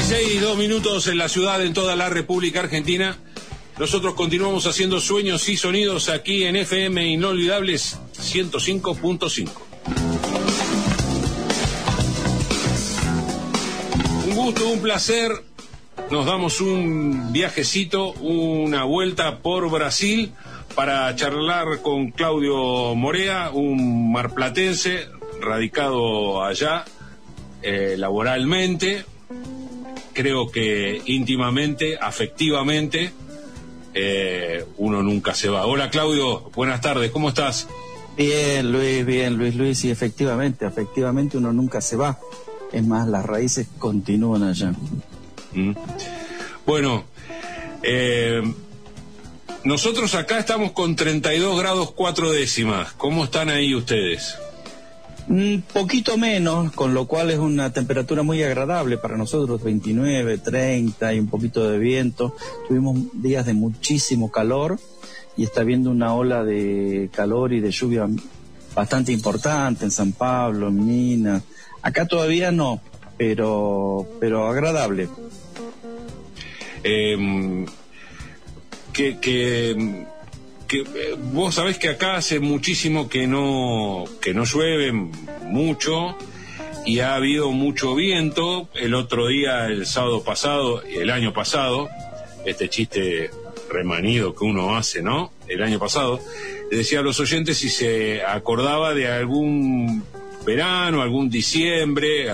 16, 2 minutos en la ciudad, en toda la República Argentina. Nosotros continuamos haciendo sueños y sonidos aquí en FM Inolvidables 105.5. Un gusto, un placer. Nos damos un viajecito, una vuelta por Brasil para charlar con Claudio Morea, un marplatense radicado allá laboralmente, creo que íntimamente, afectivamente, uno nunca se va. Hola Claudio, buenas tardes, ¿cómo estás? Bien, Luis, y efectivamente uno nunca se va. Es más, las raíces continúan allá. Bueno, nosotros acá estamos con 32 grados 4 décimas. ¿Cómo están ahí ustedes? Un poquito menos, con lo cual es una temperatura muy agradable para nosotros, 29, 30 y un poquito de viento. Tuvimos días de muchísimo calor y está habiendo una ola de calor y de lluvia bastante importante en San Pablo, en Minas. Acá todavía no, pero agradable. Vos sabés que acá hace muchísimo que no llueve mucho y ha habido mucho viento. El otro día, el sábado pasado, el año pasado, este chiste remanido que uno hace, ¿no? El año pasado, le decía a los oyentes si se acordaba de algún verano, algún diciembre,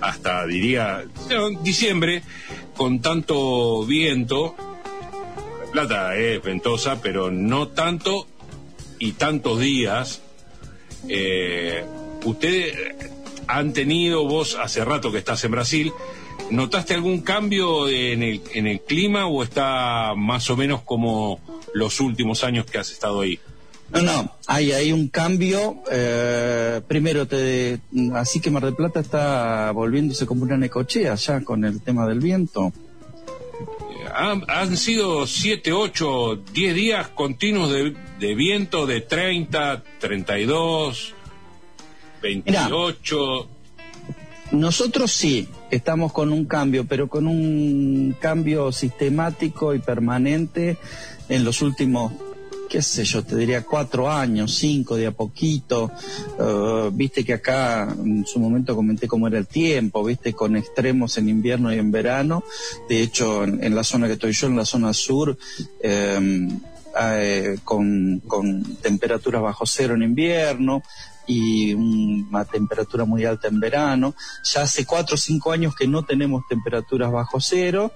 hasta diría, diciembre, con tanto viento. La Plata es ventosa, pero no tanto y tantos días. Ustedes han tenido, vos hace rato que estás en Brasil, ¿notaste algún cambio en el clima o está más o menos como los últimos años que has estado ahí? No, hay un cambio. Primero, así que Mar del Plata está volviéndose como una Necochea ya con el tema del viento. Han sido 7, 8, 10 días continuos de viento de 30, 32, 28. Mirá, nosotros sí estamos con un cambio, pero con un cambio sistemático y permanente en los últimos, qué sé yo, te diría 4 años, 5 de a poquito. Viste que acá en su momento comenté cómo era el tiempo, viste, con extremos en invierno y en verano. De hecho, en la zona que estoy yo, en la zona sur, con temperaturas bajo cero en invierno y una temperatura muy alta en verano. Ya hace 4 o 5 años que no tenemos temperaturas bajo cero.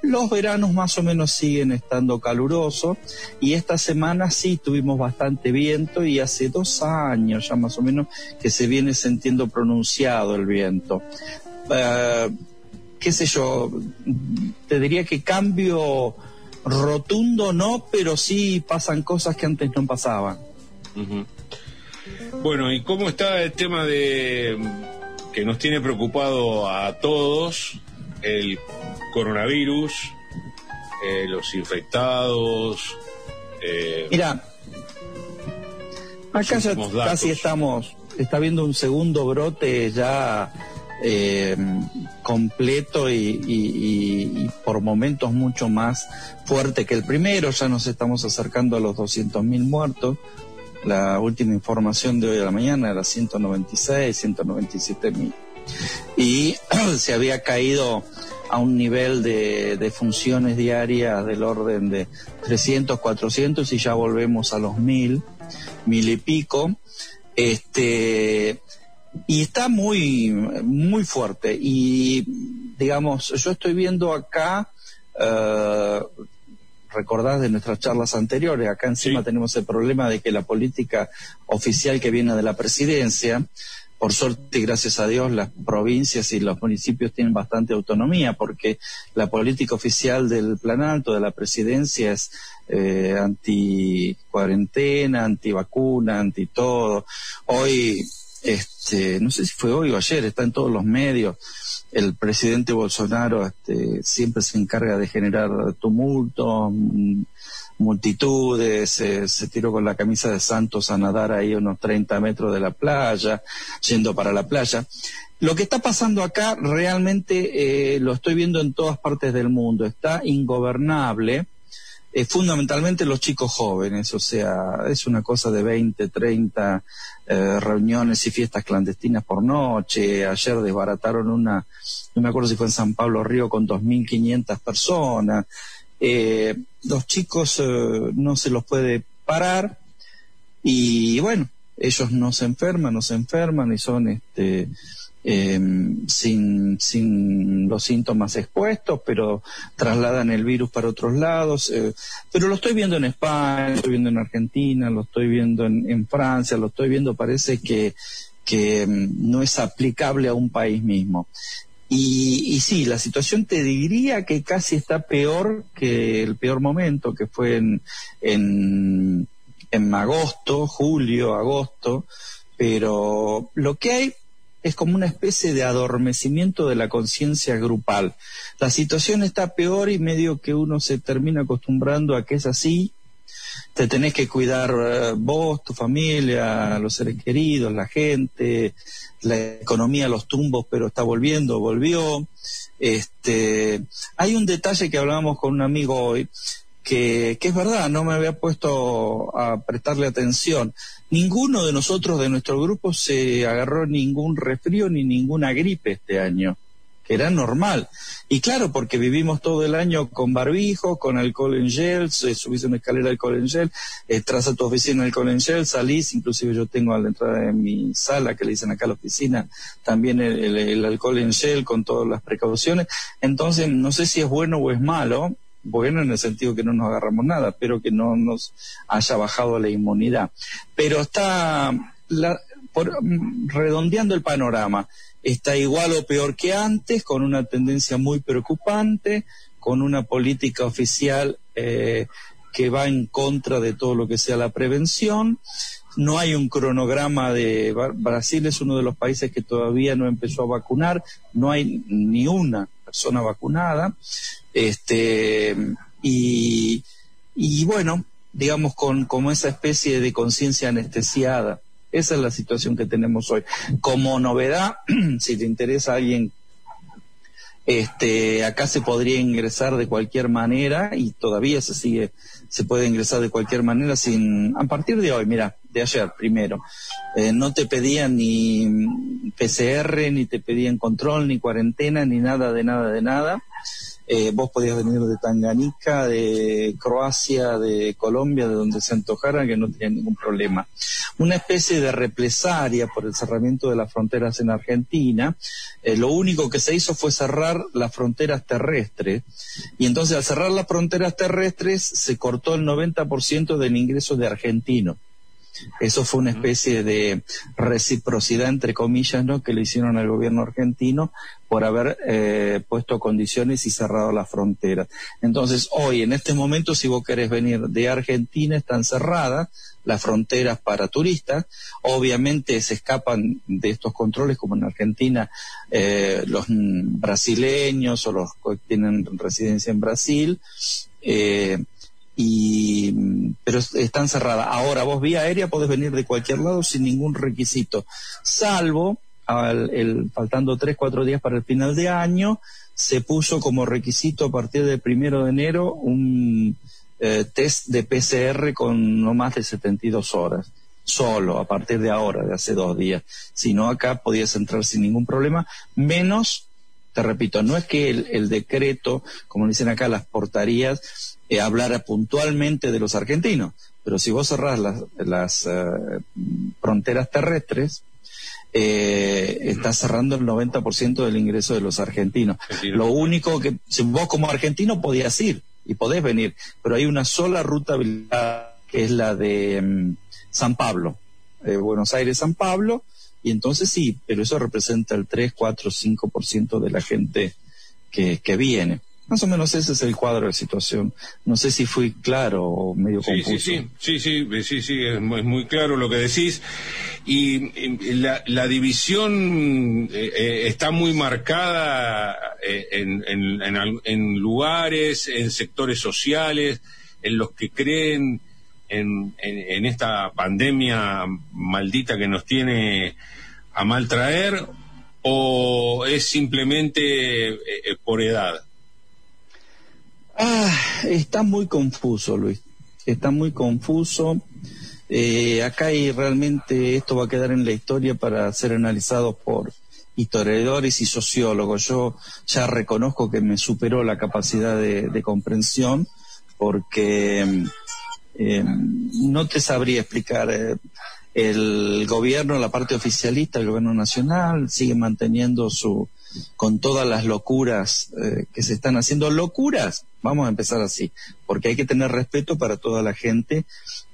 Los veranos más o menos siguen estando calurosos y esta semana sí tuvimos bastante viento y hace 2 años ya más o menos que se viene sintiendo pronunciado el viento. Qué sé yo, te diría que cambio rotundo no, pero sí pasan cosas que antes no pasaban. Uh-huh. Bueno, ¿y cómo está el tema de que nos tiene preocupado a todos, el coronavirus, los infectados? Mira, acá ya casi está habiendo un segundo brote ya completo y por momentos mucho más fuerte que el primero. Ya nos estamos acercando a los 200.000 muertos. La última información de hoy a la mañana era 196, 197.000. Y se había caído a un nivel de funciones diarias del orden de 300, 400 y ya volvemos a los 1.000 y pico. Y está muy, muy fuerte. Y, digamos, yo estoy viendo acá... recordás de nuestras charlas anteriores, acá encima sí tenemos el problema de que la política oficial que viene de la presidencia, por suerte y gracias a Dios, las provincias y los municipios tienen bastante autonomía, porque la política oficial del Plan Alto, de la presidencia, es anti-cuarentena, anti-vacuna, anti-todo. Hoy no sé si fue hoy o ayer, está en todos los medios, el presidente Bolsonaro siempre se encarga de generar tumultos, multitudes, se tiró con la camisa de Santos a nadar ahí unos 30 metros de la playa, yendo para la playa. Lo que está pasando acá realmente lo estoy viendo en todas partes del mundo, está ingobernable, fundamentalmente los chicos jóvenes, o sea, es una cosa de 20, 30 reuniones y fiestas clandestinas por noche. Ayer desbarataron no me acuerdo si fue en San Pablo Río, con 2.500 personas. Los chicos no se los puede parar y bueno, ellos no se enferman y son sin los síntomas expuestos, pero trasladan el virus para otros lados. Pero lo estoy viendo en España, lo estoy viendo en Argentina, lo estoy viendo en Francia, lo estoy viendo, parece que no es aplicable a un país mismo. Y sí, la situación te diría que casi está peor que el peor momento, que fue en agosto, julio, agosto, pero lo que hay es como una especie de adormecimiento de la conciencia grupal. La situación está peor y medio que uno se termina acostumbrando a que es así. Te tenés que cuidar vos, tu familia, los seres queridos, la gente, la economía, los tumbos, pero está volvió. Hay un detalle que hablábamos con un amigo hoy, que es verdad, no me había puesto a prestarle atención. Ninguno de nosotros, de nuestro grupo, se agarró ningún resfrío ni ninguna gripe este año, que era normal. Y claro, porque vivimos todo el año con barbijo, con alcohol en gel, subís una escalera alcohol en gel, entras a tu oficina alcohol en gel, salís, inclusive yo tengo a la entrada de mi sala, que le dicen acá a la oficina, también el alcohol en gel con todas las precauciones. Entonces, no sé si es bueno o es malo. Bueno, en el sentido que no nos agarramos nada, pero que no nos haya bajado la inmunidad. Pero redondeando el panorama, está igual o peor que antes, con una tendencia muy preocupante, con una política oficial que va en contra de todo lo que sea la prevención. No hay un cronograma Brasil es uno de los países que todavía no empezó a vacunar, no hay ni una persona vacunada, y bueno, digamos como esa especie de conciencia anestesiada. Esa es la situación que tenemos hoy. Como novedad, si te interesa a alguien, acá se podría ingresar de cualquier manera y todavía se puede ingresar de cualquier manera a partir de hoy, mira, de ayer primero. No te pedían ni PCR, ni te pedían control, ni cuarentena, ni nada de nada. Vos podías venir de Tanganica, de Croacia, de Colombia, de donde se antojara, que no tenía ningún problema. Una especie de represalia por el cerramiento de las fronteras en Argentina. Lo único que se hizo fue cerrar las fronteras terrestres, y entonces al cerrar las fronteras terrestres se cortó el 90% del ingreso de argentinos. Eso fue una especie de reciprocidad, entre comillas, ¿no?, que le hicieron al gobierno argentino por haber puesto condiciones y cerrado las fronteras. Entonces, hoy, en este momento, si vos querés venir de Argentina, están cerradas las fronteras para turistas. Obviamente se escapan de estos controles, como en Argentina, los brasileños o los que tienen residencia en Brasil, pero están cerradas. Ahora, vos vía aérea podés venir de cualquier lado sin ningún requisito, salvo faltando 3-4 días para el final de año, se puso como requisito a partir del 1 de enero un test de PCR con no más de 72 horas. Solo a partir de ahora, de hace 2 días. Si no, acá podías entrar sin ningún problema, menos, te repito, no es que el decreto, como dicen acá, las portarías, hablara puntualmente de los argentinos, pero si vos cerrás las fronteras terrestres, estás cerrando el 90% del ingreso de los argentinos. Lo único que, si vos como argentino podías ir y podés venir, pero hay una sola ruta habilitada, que es la de San Pablo, Buenos Aires-San Pablo, y entonces sí, pero eso representa el 3, 4, 5% de la gente que viene. Más o menos ese es el cuadro de situación. No sé si fui claro o medio confuso. Sí, es muy claro lo que decís. Y la división está muy marcada en lugares, en sectores sociales, en los que creen en esta pandemia maldita que nos tiene a mal traer, o es simplemente por edad. Está muy confuso, Luis. Está muy confuso. Acá realmente esto va a quedar en la historia para ser analizado por historiadores y sociólogos. Yo ya reconozco que me superó la capacidad de comprensión, porque no te sabría explicar. El gobierno, la parte oficialista, el gobierno nacional, sigue manteniendo con todas las locuras que se están haciendo. Locuras, vamos a empezar así, porque hay que tener respeto para toda la gente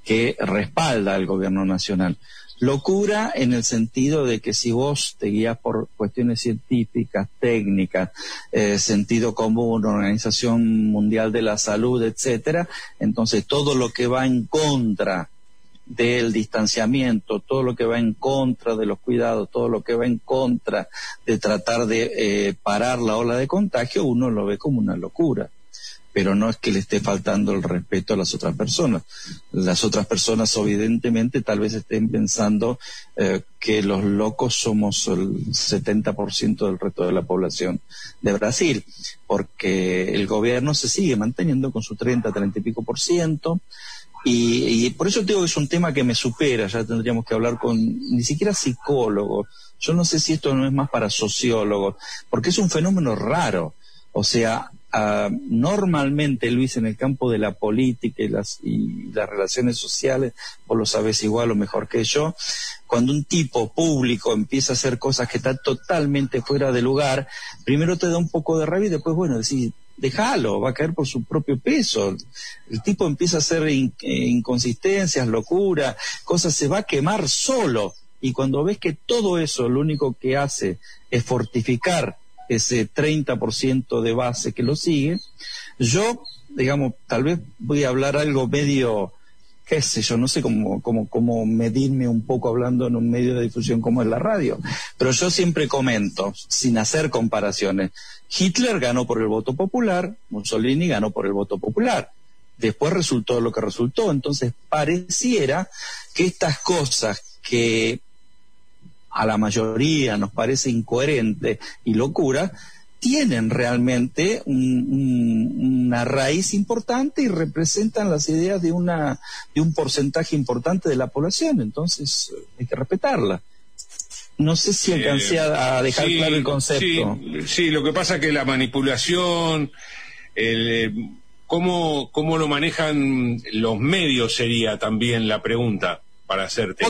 que respalda al gobierno nacional. Locura en el sentido de que si vos te guías por cuestiones científicas, técnicas, sentido común, Organización Mundial de la Salud, etcétera, entonces todo lo que va en contra del distanciamiento, todo lo que va en contra de los cuidados, todo lo que va en contra de tratar de parar la ola de contagio, uno lo ve como una locura. Pero no es que le esté faltando el respeto a las otras personas. Las otras personas, evidentemente, tal vez estén pensando que los locos somos el 70% del resto de la población de Brasil, porque el gobierno se sigue manteniendo con su 30 y pico %. Y por eso te digo que es un tema que me supera. Ya tendríamos que hablar con ni siquiera psicólogos. Yo no sé si esto no es más para sociólogos, porque es un fenómeno raro. O sea, normalmente, Luis, en el campo de la política y las relaciones sociales, vos lo sabés igual o mejor que yo, cuando un tipo público empieza a hacer cosas que están totalmente fuera de lugar, primero te da un poco de rabia y después, bueno, decís, déjalo, va a caer por su propio peso. El tipo empieza a hacer inconsistencias, locura, cosas, se va a quemar solo. Y cuando ves que todo eso lo único que hace es fortificar ese 30% de base que lo sigue, yo, digamos, tal vez voy a hablar algo medio, qué sé yo, no sé cómo medirme un poco hablando en un medio de difusión como es la radio, pero yo siempre comento, sin hacer comparaciones, Hitler ganó por el voto popular, Mussolini ganó por el voto popular, después resultó lo que resultó. Entonces pareciera que estas cosas que a la mayoría nos parece incoherente y locura, tienen realmente una raíz importante y representan las ideas de un porcentaje importante de la población. Entonces hay que respetarla. No sé si alcancé a dejar claro el concepto. Sí, lo que pasa es que la manipulación, cómo lo manejan los medios sería también la pregunta para hacerte.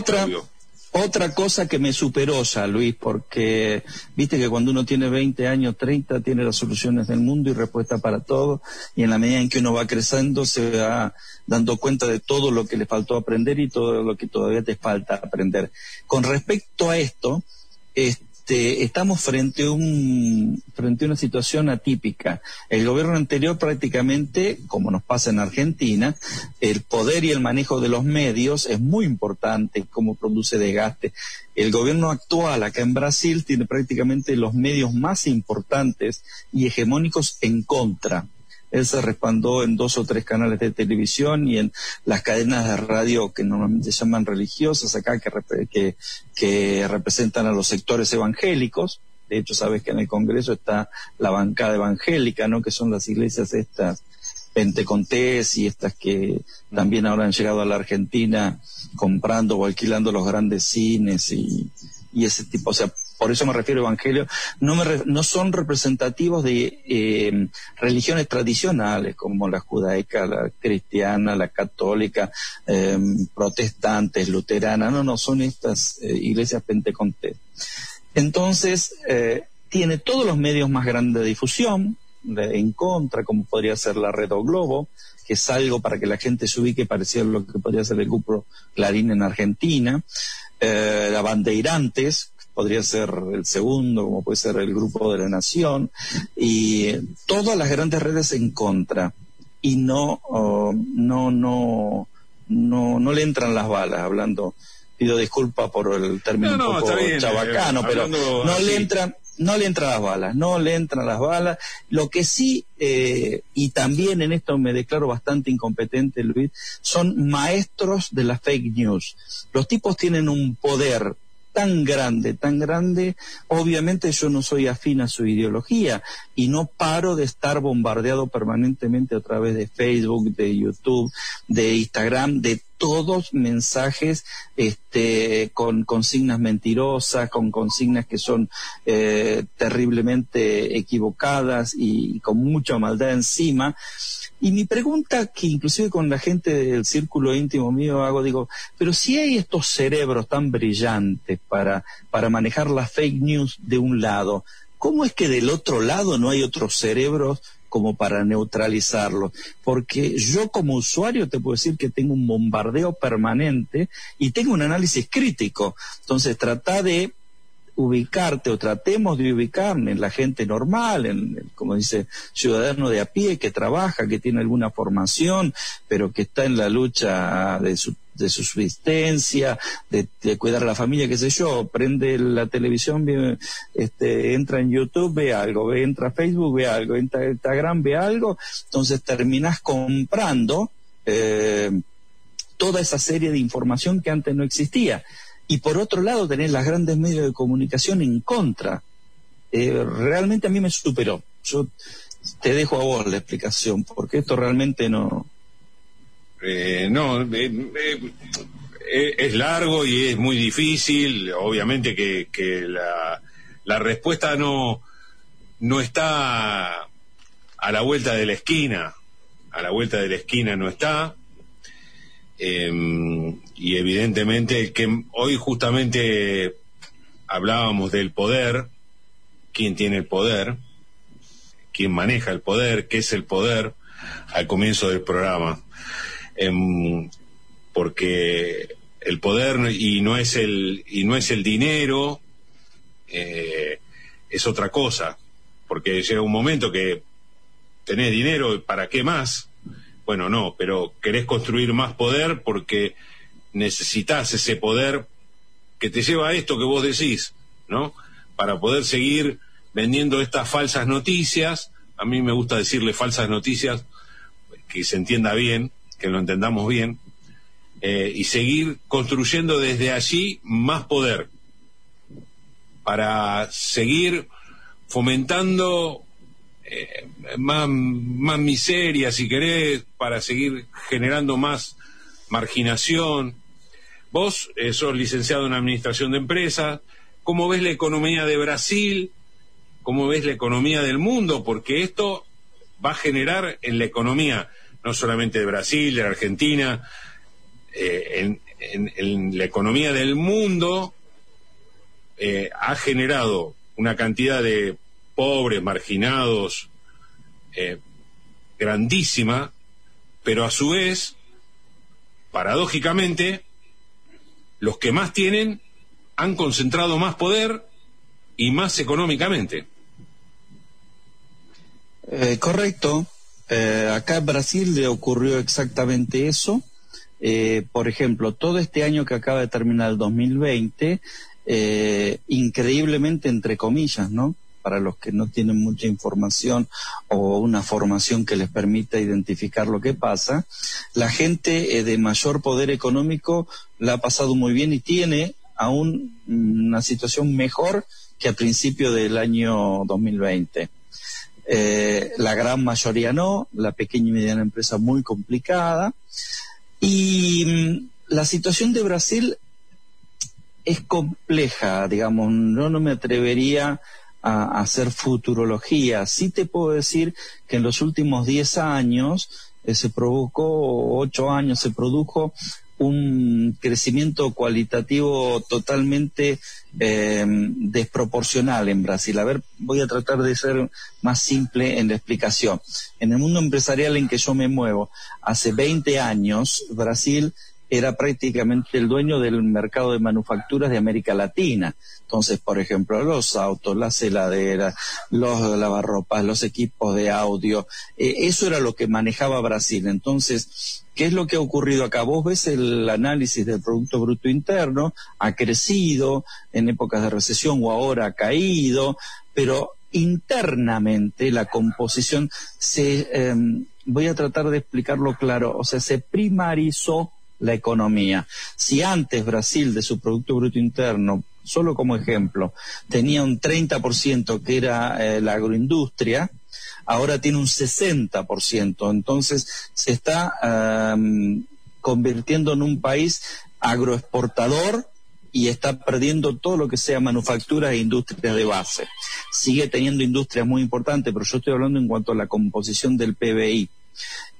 Otra cosa que me superó ya, Luis, porque viste que cuando uno tiene 20 años, 30, tiene las soluciones del mundo y respuesta para todo, y en la medida en que uno va creciendo se va dando cuenta de todo lo que le faltó aprender y todo lo que todavía te falta aprender. Con respecto a esto, estamos frente a una situación atípica. El gobierno anterior prácticamente, como nos pasa en Argentina, el poder y el manejo de los medios es muy importante, cómo produce desgaste. El gobierno actual acá en Brasil tiene prácticamente los medios más importantes y hegemónicos en contra. Él se respaldó en 2 o 3 canales de televisión y en las cadenas de radio que normalmente se llaman religiosas acá, que representan a los sectores evangélicos. De hecho, sabes que en el Congreso está la bancada evangélica, ¿no? Que son las iglesias estas pentecostés y estas que también ahora han llegado a la Argentina comprando o alquilando los grandes cines y ese tipo, o sea, por eso me refiero a evangelio, no son representativos de religiones tradicionales como la judaica, la cristiana, la católica, protestantes, luteranas, no, son estas iglesias pentecostés. Entonces, tiene todos los medios más grandes de difusión, en contra, como podría ser la Red O Globo, que es algo para que la gente se ubique parecido a lo que podría ser el grupo Clarín en Argentina, la Bandeirantes, podría ser el segundo, como puede ser el Grupo de la Nación, y todas las grandes redes en contra, y no le entran las balas, hablando, pido disculpas por el término un poco bien, chabacano, pero no le entran las balas. Lo que sí, y también en esto me declaro bastante incompetente, Luis, son maestros de la fake news. Los tipos tienen un poder tan grande, obviamente yo no soy afín a su ideología y no paro de estar bombardeado permanentemente a través de Facebook, de YouTube, de Instagram, de todos mensajes con consignas mentirosas, con consignas que son terriblemente equivocadas y con mucha maldad encima. Y mi pregunta, que inclusive con la gente del círculo íntimo mío hago, digo, pero si hay estos cerebros tan brillantes para manejar las fake news de un lado, ¿cómo es que del otro lado no hay otros cerebros como para neutralizarlos? Porque yo como usuario te puedo decir que tengo un bombardeo permanente y tengo un análisis crítico. Entonces trata de ubicarte, o tratemos de ubicarme en la gente normal, como dice, ciudadano de a pie que trabaja, que tiene alguna formación, pero que está en la lucha de su subsistencia, de cuidar a la familia, qué sé yo, prende la televisión, entra en YouTube, ve algo, entra a Facebook, ve algo, entra a Instagram, ve algo, entonces terminás comprando toda esa serie de información que antes no existía. Y por otro lado tenés las grandes medios de comunicación en contra. Realmente a mí me superó. Yo te dejo a vos la explicación, porque esto realmente no... Es largo y es muy difícil. Obviamente que la respuesta no está a la vuelta de la esquina. A la vuelta de la esquina no está. Y evidentemente que hoy justamente hablábamos del poder, quién tiene el poder, quién maneja el poder, qué es el poder, al comienzo del programa, porque el poder y no es el dinero, es otra cosa, porque llega un momento que tenés dinero, ¿para qué más? Bueno, no, pero querés construir más poder porque necesitas ese poder que te lleva a esto que vos decís, ¿no? Para poder seguir vendiendo estas falsas noticias. A mí me gusta decirle falsas noticias, que se entienda bien, que lo entendamos bien, y seguir construyendo desde allí más poder, para seguir fomentando más miseria, si querés, para seguir generando más marginación. Vos sos licenciado en Administración de Empresas. ¿Cómo ves la economía de Brasil? ¿Cómo ves la economía del mundo? Porque esto va a generar en la economía, no solamente de Brasil, de Argentina, en la economía del mundo, ha generado una cantidad de pobres, marginados, grandísima, pero a su vez, paradójicamente, los que más tienen han concentrado más poder y más económicamente. Correcto. Acá en Brasil le ocurrió exactamente eso. Por ejemplo, todo este año que acaba de terminar el 2020, increíblemente, entre comillas, ¿no?, para los que no tienen mucha información o una formación que les permita identificar lo que pasa, la gente de mayor poder económico la ha pasado muy bien y tiene aún una situación mejor que a principio del año 2020. La gran mayoría no, la pequeña y mediana empresa muy complicada. Y la situación de Brasil es compleja, digamos, no me atrevería a hacer futurología. Sí te puedo decir que en los últimos 10 años, 8 años, se produjo un crecimiento cualitativo totalmente desproporcional en Brasil. A ver, voy a tratar de ser más simple en la explicación. En el mundo empresarial en que yo me muevo, hace 20 años, Brasil era prácticamente el dueño del mercado de manufacturas de América Latina. Entonces, por ejemplo, los autos, las heladeras, los lavarropas, los equipos de audio, eso era lo que manejaba Brasil. Entonces, ¿qué es lo que ha ocurrido acá? Vos ves el análisis del Producto Bruto Interno, ha crecido en épocas de recesión o ahora ha caído, pero internamente la composición voy a tratar de explicarlo claro, o sea, se primarizó la economía. Si antes Brasil de su Producto Bruto Interno, solo como ejemplo, tenía un 30% que era la agroindustria, ahora tiene un 60%, entonces se está convirtiendo en un país agroexportador y está perdiendo todo lo que sea manufacturas e industrias de base. Sigue teniendo industrias muy importantes, pero yo estoy hablando en cuanto a la composición del PBI.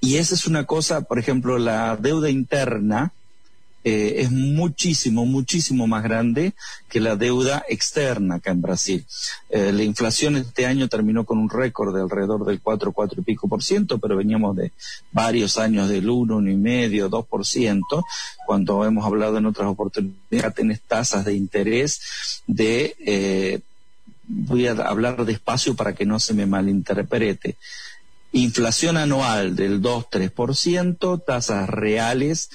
Y esa es una cosa, por ejemplo, la deuda interna es muchísimo más grande que la deuda externa acá en Brasil. La inflación este año terminó con un récord de alrededor del 4 y pico %, pero veníamos de varios años del 1,5%, 2%, cuando hemos hablado en otras oportunidades, tenés tasas de interés de, voy a hablar despacio para que no se me malinterprete, inflación anual del 2-3%, tasas reales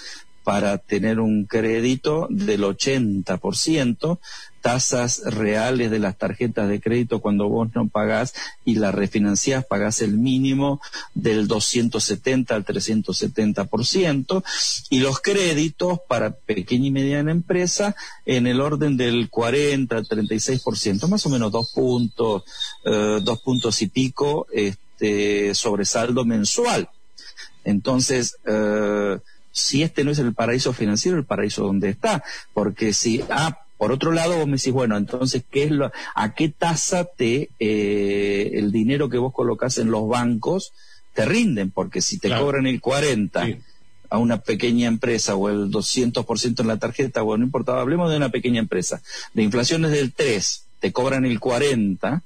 para tener un crédito del 80%, tasas reales de las tarjetas de crédito cuando vos no pagás y las refinanciás, pagás el mínimo del 270 al 370%, y los créditos para pequeña y mediana empresa en el orden del 40 al 36%, más o menos 2 puntos y pico sobresaldo mensual. Entonces, si este no es el paraíso financiero, el paraíso donde está, porque si, por otro lado vos me decís, bueno, entonces, ¿a qué tasa el dinero que vos colocás en los bancos te rinden? Porque si te cobran el 40% sí, a una pequeña empresa, o el 200% en la tarjeta, bueno, no importa, hablemos de una pequeña empresa, la inflación es del 3%, te cobran el 40%,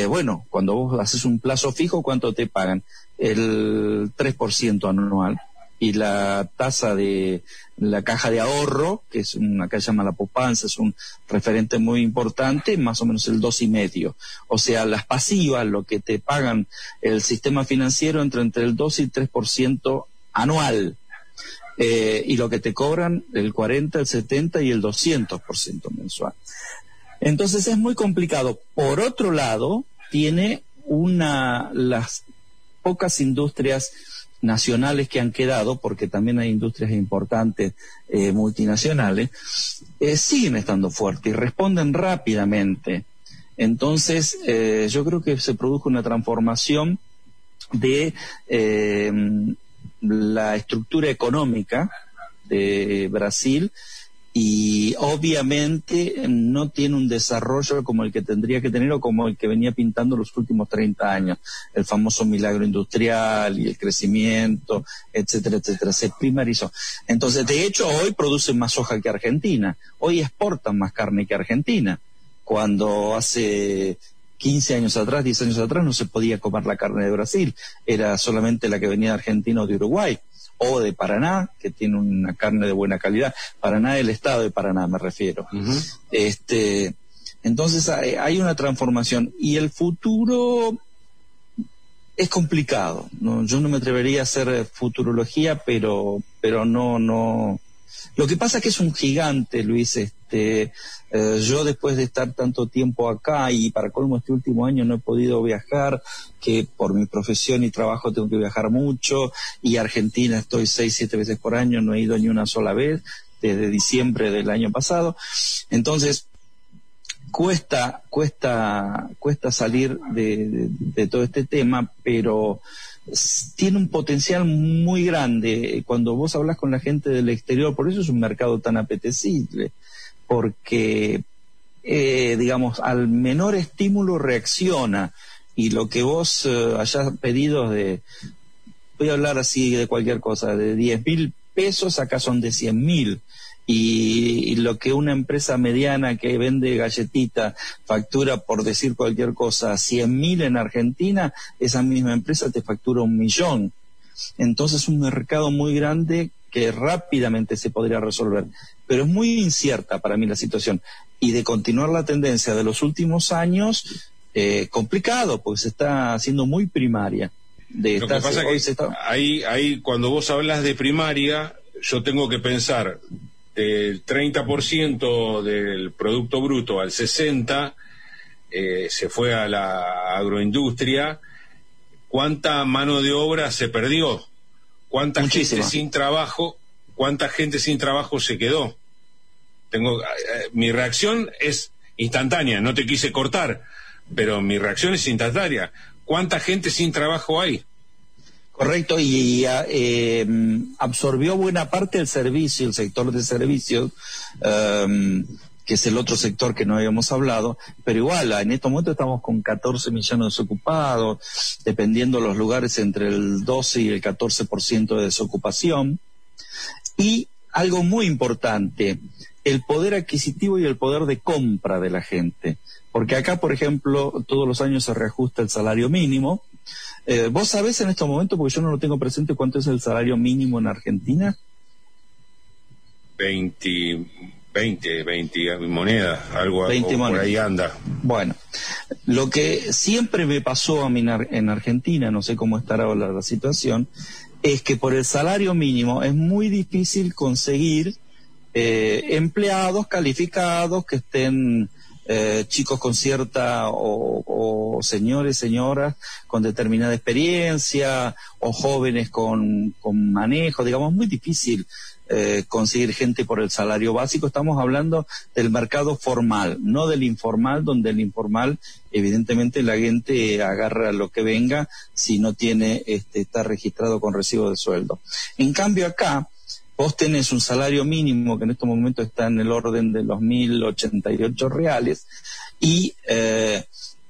bueno, cuando vos haces un plazo fijo, ¿cuánto te pagan? El 3% anual. Y la tasa de la caja de ahorro, que es acá se llama la Poupanza, es un referente muy importante, más o menos el 2,5%. O sea, las pasivas, lo que te pagan el sistema financiero entre el 2 y 3% anual. Y lo que te cobran el 40, el 70 y el 200% mensual. Entonces es muy complicado. Por otro lado, tiene las pocas industrias nacionales que han quedado, porque también hay industrias importantes multinacionales, siguen estando fuertes y responden rápidamente. Entonces, yo creo que se produjo una transformación de la estructura económica de Brasil, y obviamente no tiene un desarrollo como el que tendría que tener o como el que venía pintando los últimos 30 años, el famoso milagro industrial y el crecimiento, etcétera, etcétera, se primarizó. Entonces, de hecho, hoy producen más soja que Argentina, hoy exportan más carne que Argentina, cuando hace 15 años atrás, 10 años atrás, no se podía comer la carne de Brasil, era solamente la que venía de Argentina o de Uruguay, o de Paraná, que tiene una carne de buena calidad. Paraná, el estado de Paraná, me refiero. Uh-huh. Entonces hay una transformación, y el futuro es complicado, ¿no? Yo no me atrevería a hacer futurología, pero no. Lo que pasa es que es un gigante, Luis. Yo, después de estar tanto tiempo acá, y para colmo este último año no he podido viajar, que por mi profesión y trabajo tengo que viajar mucho, y Argentina estoy 6-7 veces por año, no he ido ni una sola vez desde diciembre del año pasado. Entonces cuesta salir de todo este tema, pero tiene un potencial muy grande cuando vos hablas con la gente del exterior. Por eso es un mercado tan apetecible, porque digamos, al menor estímulo reacciona, y lo que vos hayas pedido voy a hablar así de cualquier cosa, de 10.000 pesos, acá son de 100.000. Y lo que una empresa mediana que vende galletita factura, por decir cualquier cosa, 100.000 en Argentina, esa misma empresa te factura 1.000.000. Entonces, un mercado muy grande que rápidamente se podría resolver, pero es muy incierta para mí la situación. Y de continuar la tendencia de los últimos años, complicado, porque se está haciendo muy primaria. Lo que pasa es que ahí cuando vos hablas de primaria, yo tengo que pensar del 30% del Producto Bruto al 60%, se fue a la agroindustria. ¿Cuánta mano de obra se perdió? ¿Cuánta Muchísima. gente sin trabajo? ¿Cuánta gente sin trabajo se quedó? Mi reacción es instantánea, no te quise cortar, pero mi reacción es instantánea. ¿Cuánta gente sin trabajo hay? Correcto, y absorbió buena parte del servicio, el sector de servicios, que es el otro sector que no habíamos hablado, pero igual, en estos momentos estamos con 14 millones desocupados, dependiendo los lugares entre el 12 y el 14% de desocupación, y algo muy importante, el poder adquisitivo y el poder de compra de la gente, porque acá, por ejemplo, todos los años se reajusta el salario mínimo. ¿Vos sabés en estos momentos, porque yo no lo tengo presente, cuánto es el salario mínimo en Argentina? 20 monedas, algo 20 monedas. Por ahí anda. Bueno, lo que siempre me pasó a mí en Argentina, no sé cómo estará ahora la situación, es que por el salario mínimo es muy difícil conseguir empleados calificados que estén chicos con cierta o señores, señoras con determinada experiencia o jóvenes con manejo, digamos, muy difícil conseguir gente por el salario básico. Estamos hablando del mercado formal, no del informal, donde el informal evidentemente la gente agarra lo que venga si no tiene está registrado con recibo de sueldo. En cambio acá vos tenés un salario mínimo que en estos momentos está en el orden de los 1.088 reales y el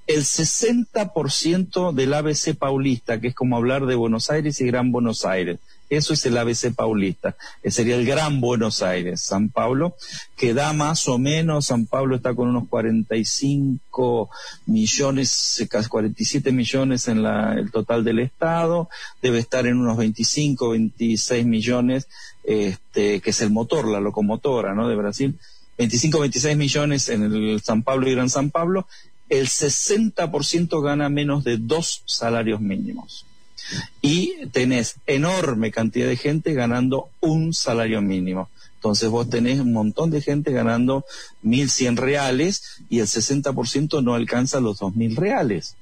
60% del ABC paulista, que es como hablar de Buenos Aires y Gran Buenos Aires. Eso es el ABC paulista, sería el Gran Buenos Aires, San Pablo, que da más o menos, San Pablo está con unos 45 millones, casi 47 millones en el total del Estado, debe estar en unos 25, 26 millones, que es el motor, la locomotora, ¿no?, de Brasil, 25, 26 millones en el San Pablo y Gran San Pablo, el 60% gana menos de 2 salarios mínimos. Y tenés enorme cantidad de gente ganando un salario mínimo. Entonces vos tenés un montón de gente ganando 1.100 reales y el 60% no alcanza los 2.000 reales.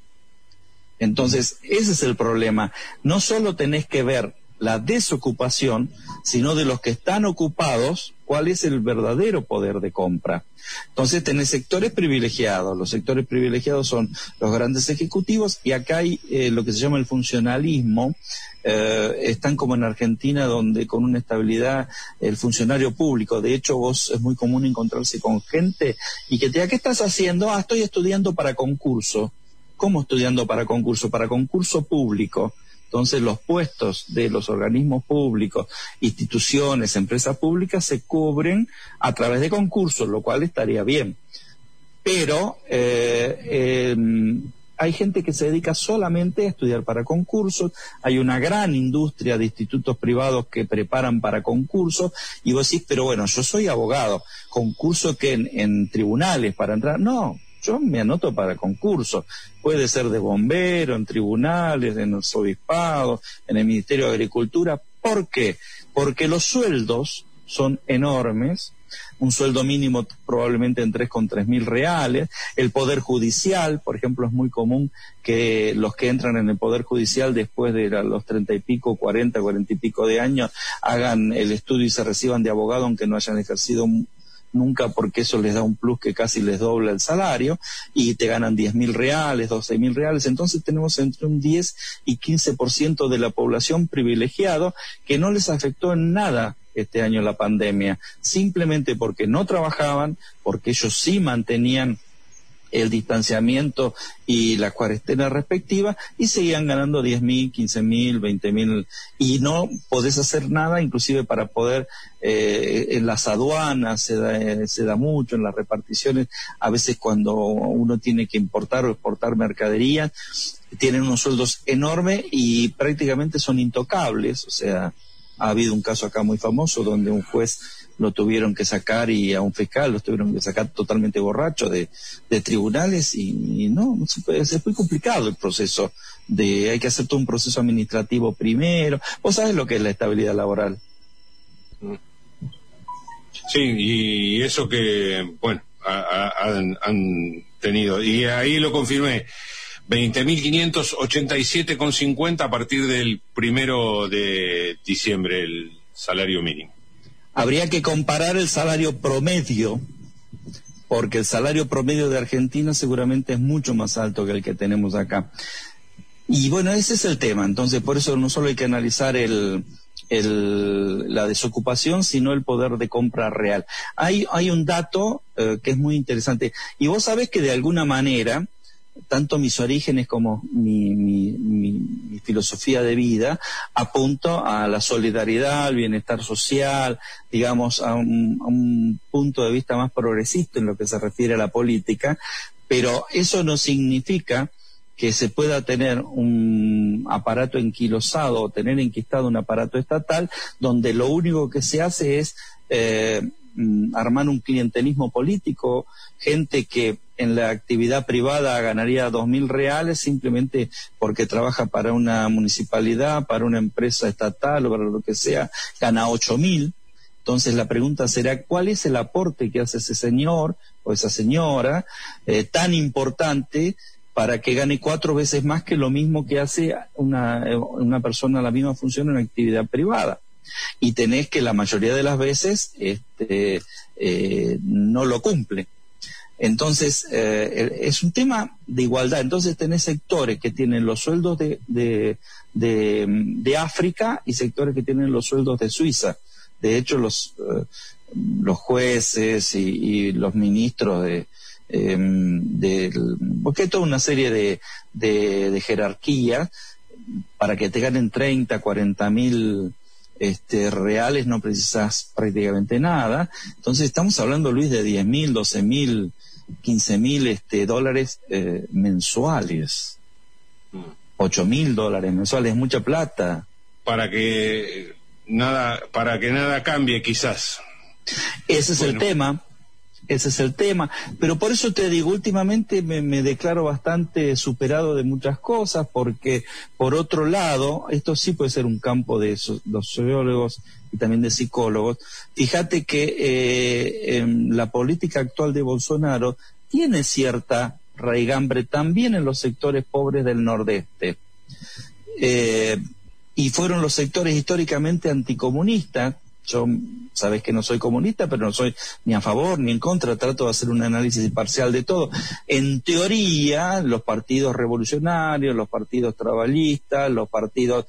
Entonces ese es el problema. No solo tenés que ver la desocupación, sino de los que están ocupados, cuál es el verdadero poder de compra. Entonces tenés sectores privilegiados, los sectores privilegiados son los grandes ejecutivos y acá hay lo que se llama el funcionalismo, están como en Argentina donde con una estabilidad el funcionario público, de hecho vos es muy común encontrarse con gente y que te diga, ¿qué estás haciendo? Estoy estudiando para concurso. ¿Cómo estudiando para concurso? Para concurso público. Entonces los puestos de los organismos públicos, instituciones, empresas públicas se cubren a través de concursos, lo cual estaría bien. Pero hay gente que se dedica solamente a estudiar para concursos, hay una gran industria de institutos privados que preparan para concursos, y vos decís, pero bueno, yo soy abogado, concurso que en tribunales para entrar, no. Yo me anoto para concursos, puede ser de bombero, en tribunales, en los obispados, en el Ministerio de Agricultura. ¿Por qué? Porque los sueldos son enormes, un sueldo mínimo probablemente en 3.000 reales, el Poder Judicial, por ejemplo, es muy común que los que entran en el Poder Judicial después de los 30 y pico, 40 y pico de años, hagan el estudio y se reciban de abogado aunque no hayan ejercido nunca, porque eso les da un plus que casi les dobla el salario, y te ganan 10.000 reales, 12.000 reales, entonces tenemos entre un 10 y 15% de la población privilegiado que no les afectó en nada este año la pandemia, simplemente porque no trabajaban, porque ellos sí mantenían el distanciamiento y la cuarentena respectiva y seguían ganando 10.000, 15.000, 20.000 y no podés hacer nada, inclusive para poder en las aduanas se da mucho, en las reparticiones, a veces cuando uno tiene que importar o exportar mercadería, tienen unos sueldos enormes y prácticamente son intocables, o sea, Ha habido un caso acá muy famoso donde un juez lo tuvieron que sacar y a un fiscal lo tuvieron que sacar totalmente borracho de tribunales y no se puede, es muy complicado el proceso hay que hacer todo un proceso administrativo primero. Vos sabés lo que es la estabilidad laboral. Sí, y eso que, bueno, han tenido, y ahí lo confirmé, 20.587,50 a partir del 1 de diciembre, el salario mínimo. Habría que comparar el salario promedio, porque el salario promedio de Argentina seguramente es mucho más alto que el que tenemos acá. Y bueno, ese es el tema. Entonces, por eso no solo hay que analizar la desocupación, sino el poder de compra real. Hay un dato que es muy interesante. Y vos sabés que de alguna manera, tanto mis orígenes como mi filosofía de vida apunto a la solidaridad, al bienestar social, digamos, a un punto de vista más progresista en lo que se refiere a la política, pero eso no significa que se pueda tener un aparato enquilosado o tener enquistado un aparato estatal donde lo único que se hace es armar un clientelismo político, gente que en la actividad privada ganaría 2.000 reales simplemente porque trabaja para una municipalidad, para una empresa estatal o para lo que sea, gana 8.000. Entonces la pregunta será, ¿cuál es el aporte que hace ese señor o esa señora tan importante para que gane 4 veces más que lo mismo que hace una persona la misma función en una actividad privada? Y tenés que la mayoría de las veces no lo cumple. Entonces, es un tema de igualdad. Entonces tenés sectores que tienen los sueldos de África y sectores que tienen los sueldos de Suiza. De hecho, los jueces y los ministros porque hay toda una serie de jerarquías. Para que te ganen 30, 40.000 reales no precisas prácticamente nada. Entonces estamos hablando, Luis, de 10.000, 12.000, 15.000 dólares mensuales. 8.000 dólares mensuales, es mucha plata. Para que nada cambie, quizás. Ese es el tema. Ese es el tema, pero por eso te digo, últimamente me declaro bastante superado de muchas cosas, porque por otro lado, esto sí puede ser un campo de los sociólogos y también de psicólogos. Fíjate que la política actual de Bolsonaro tiene cierta raigambre también en los sectores pobres del Nordeste, y fueron los sectores históricamente anticomunistas. Yo, sabes que no soy comunista, pero no soy ni a favor ni en contra, trato de hacer un análisis imparcial de todo. En teoría, los partidos revolucionarios, los partidos traballistas, los partidos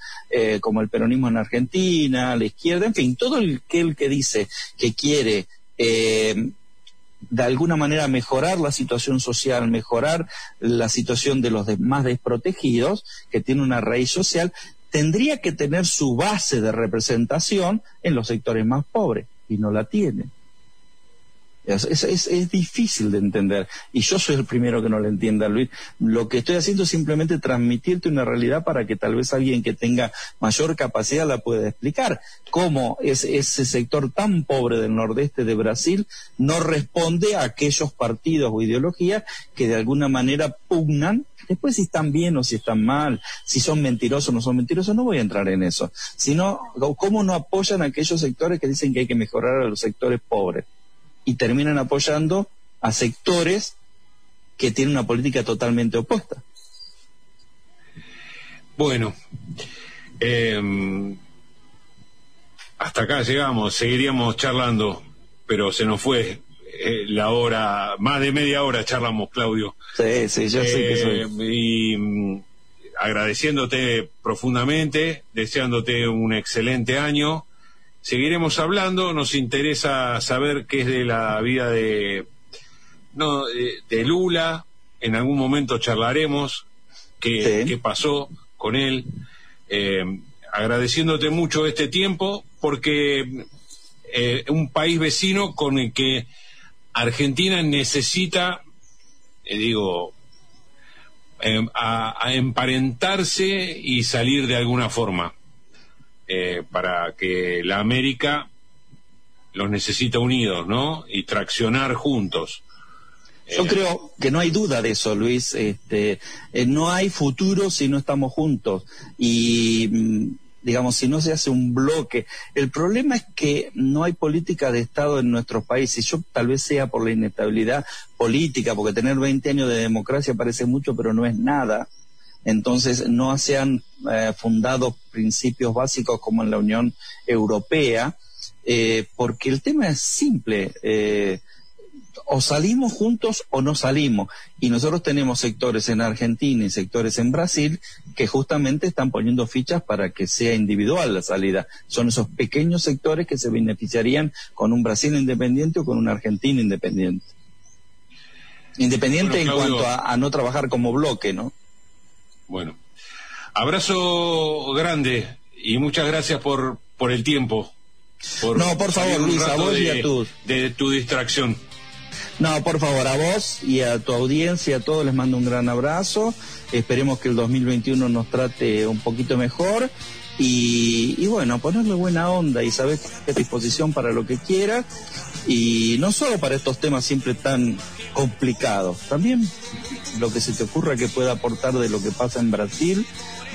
como el peronismo en Argentina, la izquierda, en fin, todo el que dice que quiere de alguna manera mejorar la situación social, mejorar la situación de los más desprotegidos, que tiene una raíz social, tendría que tener su base de representación en los sectores más pobres, y no la tiene. Es difícil de entender, y yo soy el primero que no lo entienda, Luis. Lo que estoy haciendo es simplemente transmitirte una realidad para que tal vez alguien que tenga mayor capacidad la pueda explicar. Cómo ese sector tan pobre del nordeste de Brasil no responde a aquellos partidos o ideologías que de alguna manera pugnan. Después, si están bien o si están mal, si son mentirosos o no son mentirosos, no voy a entrar en eso. Sino, cómo no apoyan a aquellos sectores que dicen que hay que mejorar a los sectores pobres. Y terminan apoyando a sectores que tienen una política totalmente opuesta. Bueno, hasta acá llegamos, seguiríamos charlando, pero se nos fue la hora, más de media hora charlamos, Claudio. Sí, yo sé que soy. Y agradeciéndote profundamente, deseándote un excelente año. Seguiremos hablando, nos interesa saber qué es de la vida de Lula. En algún momento charlaremos qué pasó con él. Agradeciéndote mucho este tiempo, porque un país vecino con el que Argentina necesita, a emparentarse y salir de alguna forma. para que la América los necesita unidos, ¿no? Y traccionar juntos. Yo creo que no hay duda de eso, Luis. No hay futuro si no estamos juntos. Y, digamos, si no se hace un bloque. El problema es que no hay política de Estado en nuestros países. Yo tal vez sea por la inestabilidad política, porque tener 20 años de democracia parece mucho, pero no es nada. Entonces no se han fundado principios básicos como en la Unión Europea, porque el tema es simple. O salimos juntos o no salimos. Y nosotros tenemos sectores en Argentina y sectores en Brasil que justamente están poniendo fichas para que sea individual la salida. Son esos pequeños sectores que se beneficiarían con un Brasil independiente o con una Argentina independiente. Independiente, bueno, Claudio, en cuanto a no trabajar como bloque, ¿no? Bueno, abrazo grande y muchas gracias por el tiempo. Por favor, Luis, a vos y a de tu distracción. No, por favor, a vos y a tu audiencia, a todos les mando un gran abrazo. Esperemos que el 2021 nos trate un poquito mejor y bueno, ponerle buena onda y saber que a disposición para lo que quieras, y no solo para estos temas siempre tan complicados, también lo que se te ocurra que pueda aportar de lo que pasa en Brasil,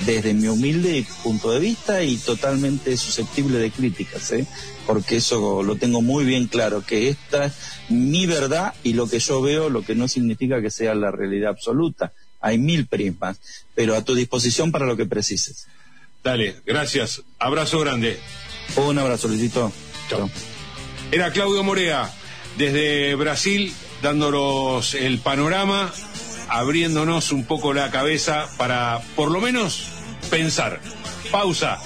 desde mi humilde punto de vista y totalmente susceptible de críticas, porque eso lo tengo muy bien claro, que esta es mi verdad y lo que yo veo, lo que no significa que sea la realidad absoluta. Hay 1000 prismas, pero a tu disposición para lo que precises. Dale, gracias. Abrazo grande. Un abrazo, Luisito. Chao. Era Claudio Morea, desde Brasil, dándonos el panorama, abriéndonos un poco la cabeza para, por lo menos, pensar. Pausa.